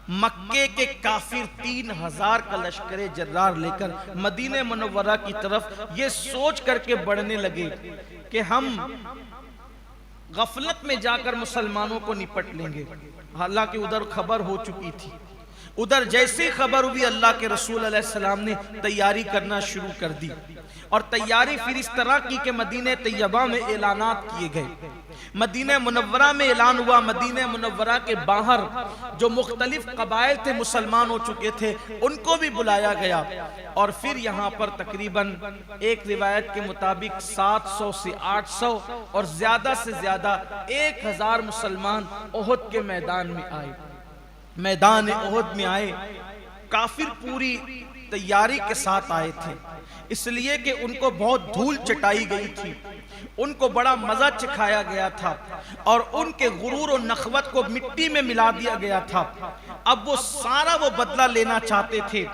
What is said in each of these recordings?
مکے کے کافر 3000 کا لشکر جرار لے کر مدینہ منورہ کی طرف یہ سوچ کر کے بڑھنے لگے کہ ہم غفلت میں جا کر مسلمانوں کو نپٹ لیں گے. حالانکہ ادھر خبر ہو چکی تھی. ادھر جیسی خبر ہوئی اللہ کے رسول علیہ السلام نے تیاری کرنا شروع کر دی. اور تیاری پھر اس طرح کی کہ مدینہ طیبہ میں اعلانات کیے گئے. مدینہ منورہ میں اعلان ہوا. مدینہ منورہ کے باہر جو مختلف قبائل تھے مسلمان ہو چکے تھے ان کو بھی بلایا گیا. اور پھر یہاں پر تقریباً ایک روایت کے مطابق 700 سے 800 اور زیادہ سے زیادہ 1000 مسلمان احد کے میدان میں آئے. میدان احد میں آئے. کافر پوری تیاری کے ساتھ آئے تھے اس لیے کہ ان کو بہت دھول چٹائی گئی تھی. ان کو بڑا مزہ چکھایا گیا تھا اور ان کے غرور و نخوت کو مٹی میں ملا دیا گیا تھا. اب وہ سارا وہ بدلہ لینا چاہتے تھے.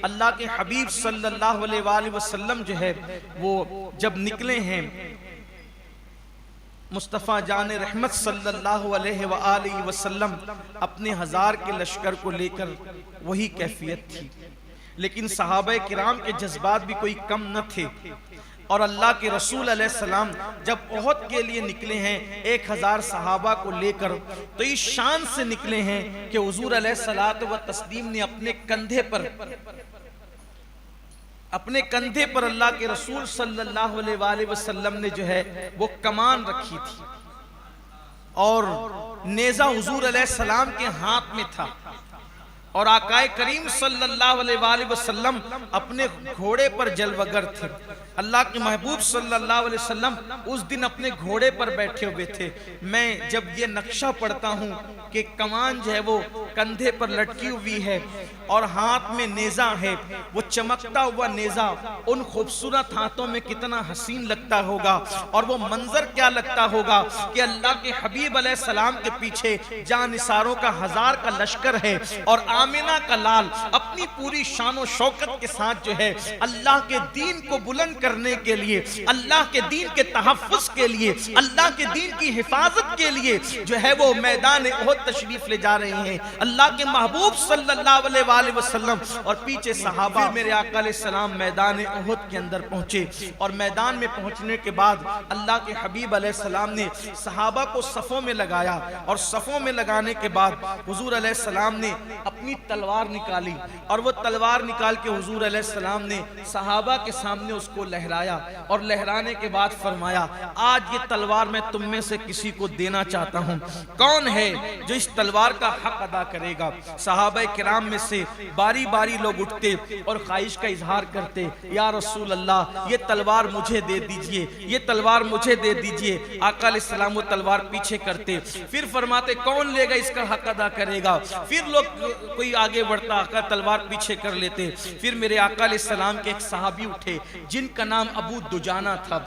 اللہ کے حبیب صلی اللہ علیہ وآلہ وسلم جو ہے وہ جب نکلے ہیں مصطفیٰ جان رحمت صلی اللہ علیہ وآلہ وسلم اپنے 1000 کے لشکر کو لے کر وہی کیفیت تھی. لیکن صحابہ کرام کے جذبات بھی کوئی کم نہ تھے. اور اللہ کے رسول علیہ السلام جب احد کے لیے نکلے ہیں 1000 صحابہ کو لے کر تو اس شان سے نکلے ہیں کہ حضور علیہ الصلوۃ والتسلیم نے اپنے کندھے پر اللہ کے رسول صلی اللہ علیہ وآلہ وسلم نے جو ہے وہ کمان رکھی تھی اور نیزہ حضور علیہ السلام کے ہاتھ میں تھا. اور آقا کریم صلی اللہ علیہ وآلہ وسلم اپنے گھوڑے پر جلوگر تھے. اللہ کے محبوب صلی اللہ علیہ وسلم اس دن اپنے گھوڑے پر بیٹھے ہوئے تھے. میں جب یہ نقشہ پڑھتا ہوں کہ کمان جو ہے وہ کندھے پر لٹکی ہوئی ہے اور ہاتھ میں نیزہ ہے, وہ چمکتا ہوا نیزہ ان خوبصورت ہاتھوں میں کتنا حسین لگتا ہوگا اور وہ منظر کیا لگتا ہوگا کہ اللہ کے حبیب علیہ السلام کے پیچھے جانثاروں کا 1000 کا لشکر ہے اور آمنہ کا لال اپنی پوری شان و شوکت کے ساتھ جو ہے اللہ کے دین کو بلند کرنے کے لیے, اللہ کے دین کے تحفظ کے لیے, اللہ کے دین کی حفاظت کے لیے جو ہے وہ میدان احد تشریف لے جا رہے ہیں. اللہ کے محبوب صلی اللہ علیہ وآلہ وسلم اور پیچھے صحابہ. میرے آقا علیہ السلام میدان احد کے اندر پہنچے اور میدان میں پہنچنے کے بعد اللہ کے حبیب علیہ السلام نے صحابہ کو صفوں میں لگایا اور صفوں میں لگانے کے بعد حضور علیہ السلام نے اپنی تلوار نکالی اور وہ تلوار نکال کے حضور علیہ السلام نے صحابہ کے سامنے اس کو لہرایا اور لہرانے کے بعد فرمایا آج یہ تلوار میں تم میں سے کسی کو دینا چاہتا ہوں, کون ہے جو اس تلوار کا حق ادا کرے گا؟ صحابہ کرام میں سے باری باری لوگ اٹھتے اور خواہش کا اظہار کرتے, یا رسول اللہ یہ تلوار مجھے دے دیجئے, یہ تلوار مجھے دے دیجئے. آقا علیہ السلام وہ تلوار پیچھے کرتے, پھر فرماتے کون لے گا اس کا حق ادا کرے گا. پھر لوگ کوئی آگے بڑھتا, آقا تلوار پیچھے کر لیتے. پھر میرے آقا علیہ السلام کے ایک صحابی اٹھے جن کا نام ابو دجانہ تھا,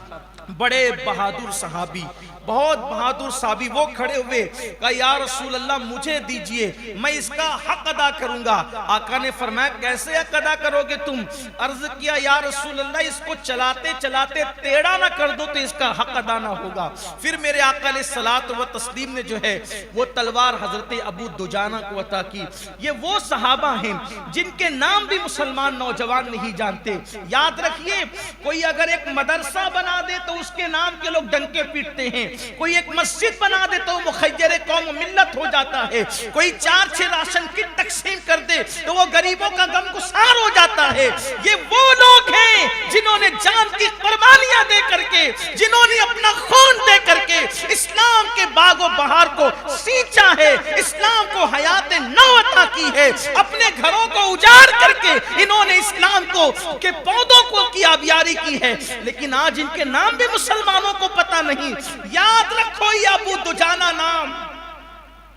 بڑے بہادر صحابی, بہت بہادر صحابی. وہ کھڑے ہوئے کہا یا رسول اللہ مجھے دیجئے, میں اس کا حق ادا کروں گا. آقا نے فرمایا کیسے حق ادا کرو گے تم؟ عرض کیا یا رسول اللہ اس کو چلاتے چلاتے ٹیڑھا نہ کر دو تو اس کا حق ادا نہ ہوگا. پھر میرے آقا علیہ الصلوۃ والتسلیم نے جو ہے وہ تلوار حضرت ابو دجانہ کو عطا کی. یہ وہ صحابہ ہیں جن کے نام بھی مسلمان نوجوان نہیں جانتے. یاد رکھیے کوئی اگر ایک مدرسہ بنا دے تو اس کے نام کے لوگ ڈنکے پیٹتے ہیں, کوئی ایک مسجد بنا دے تو مخیر قوم و ملت ہو جاتا ہے, کوئی 4-6 راشن کٹ تقسیم کر دے تو وہ غریبوں کا غم گسار ہو جاتا ہے. یہ وہ لوگ ہیں جنہوں نے جان کی قربانیاں دے کر کے, جنہوں نے اپنا خون دے کر کے اسلام کے باغ و بہار کو سینچا ہے, اسلام کو حیات نو عطا کی ہے, اپنے گھروں کو اجاڑ کر کے انہوں نے اسلام کو کے پودوں کو کی آبیاری کی ہے. لیکن آج ان کے نام بھی مسلمانوں کو پتہ نہیں. یاد رکھو یہ ابو دجانہ نام,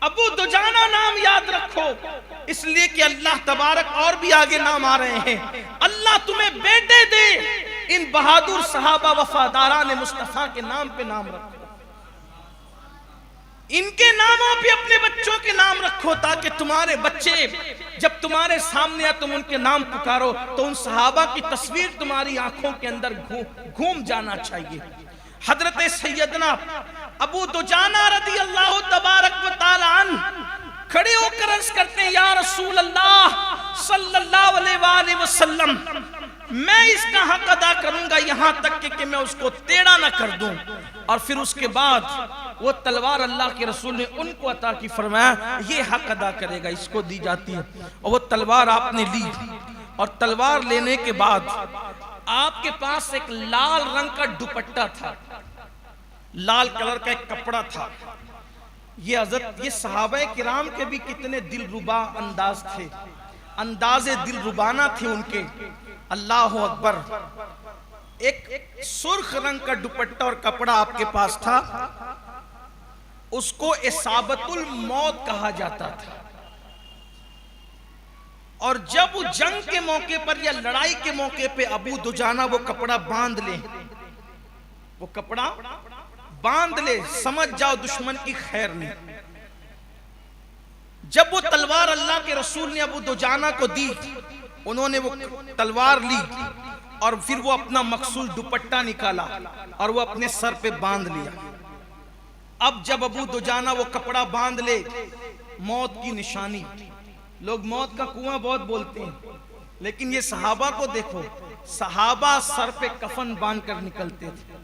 ابو دجانہ نام یاد رکھو, اس لیے کہ اللہ تبارک اور بھی آگے نام آ رہے ہیں. اللہ تمہیں بیٹے دے, ان بہادر صحابہ وفاداران مصطفیٰ کے نام پہ نام رکھو, ان کے ناموں پہ اپنے بچوں کے نام رکھو تاکہ تمہارے بچے جب تمہارے سامنے یا تم ان کے نام پکارو تو ان صحابہ کی تصویر تمہاری آنکھوں کے اندر گھوم جانا چاہیے. حضرت سیدنا ابو دجانہ رضی اللہ تبارک و تعالی عنہ کھڑے ہو کر عرض کرتے ہیں یا رسول رسول اللہ صلی اللہ علیہ وآلہ وسلم میں اس کا حق ادا کروں گا یہاں تک کہ میں اس کو ٹیڑھا نہ کر دوں. اور پھر اس کے بعد وہ تلوار اللہ کے رسول نے ان کو عطا کی، فرمایا یہ حق ادا کرے گا، اس کو دی جاتی ہے. اور وہ تلوار آپ نے لی، اور تلوار لینے کے بعد آپ کے پاس ایک لال رنگ کا دوپٹہ تھا، لال کلر کا ایک کپڑا تھا. یہ صحابہ کرام کے بھی کتنے دلربا انداز تھے، انداز دلربانہ تھے ان کے. اللہ اکبر. ایک سرخ رنگ کا دوپٹہ اور کپڑا آپ کے پاس تھا، اس کو اصابت الموت کہا جاتا تھا. اور جب وہ جنگ کے موقع پر یا لڑائی کے موقع پہ ابو دجانہ وہ کپڑا باندھ لے، وہ کپڑا باندھ لے، سمجھ جاؤ دشمن کی خیر نہیں. جب وہ تلوار اللہ کے رسول نے ابو دجانہ کو دی، انہوں نے وہ تلوار لی اور پھر وہ اپنا مخصوص دوپٹہ نکالا اور وہ اپنے سر پہ باندھ لیا. اب جب ابو دجانہ وہ کپڑا باندھ لے، موت کی نشانی. لوگ موت کا کنواں بہت بولتے ہیں، لیکن یہ صحابہ کو دیکھو، صحابہ سر پہ کفن باندھ کر نکلتے تھے.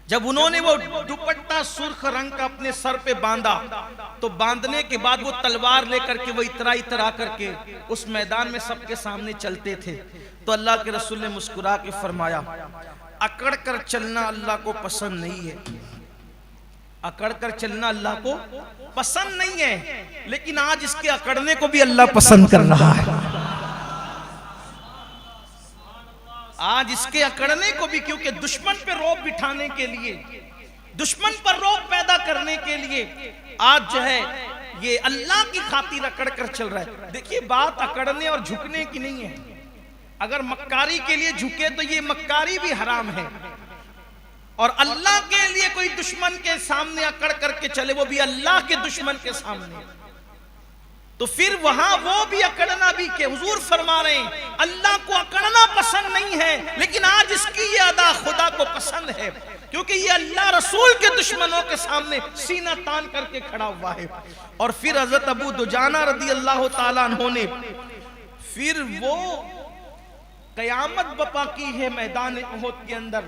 جب انہوں نے وہ دوپٹہ سرخ رنگ کا اپنے سر پہ باندھا تو باندھنے کے بعد وہ تلوار لے کر کے وہ اترا کر کے اس میدان میں سب کے سامنے چلتے تھے. تو اللہ کے رسول نے مسکرا کے فرمایا اکڑ کر چلنا اللہ کو پسند نہیں ہے، اکڑ کر چلنا اللہ کو پسند نہیں ہے، لیکن آج اس کے اکڑنے کو بھی اللہ پسند کر رہا ہے. آج اس کے اکڑنے کو بھی، کیونکہ دشمن پہ روب بٹھانے کے لیے، دشمن پر روب پیدا کرنے کے لیے آج جو ہے یہ اللہ کی خاطر اکڑ کر چل رہا ہے. دیکھیے بات اکڑنے اور جھکنے کی نہیں ہے. اگر مکاری کے لیے جھکے تو یہ مکاری بھی حرام ہے، اور اللہ کے لیے کوئی دشمن کے سامنے اکڑ کر کے چلے، وہ بھی اللہ کے دشمن کے سامنے، تو پھر وہاں وہ بھی اکڑنا بھی کہ حضور فرما رہے ہیں اللہ کو اکڑنا پسند نہیں ہے، لیکن آج اس کی یہ ادا خدا کو پسند ہے، کیونکہ یہ اللہ رسول کے دشمنوں کے سامنے سینہ تان کر کے کھڑا ہوا ہے. اور پھر حضرت ابو دجانہ رضی اللہ تعالیٰ عنہ نے پھر وہ قیامت بپا کی ہے میدان احد کے اندر.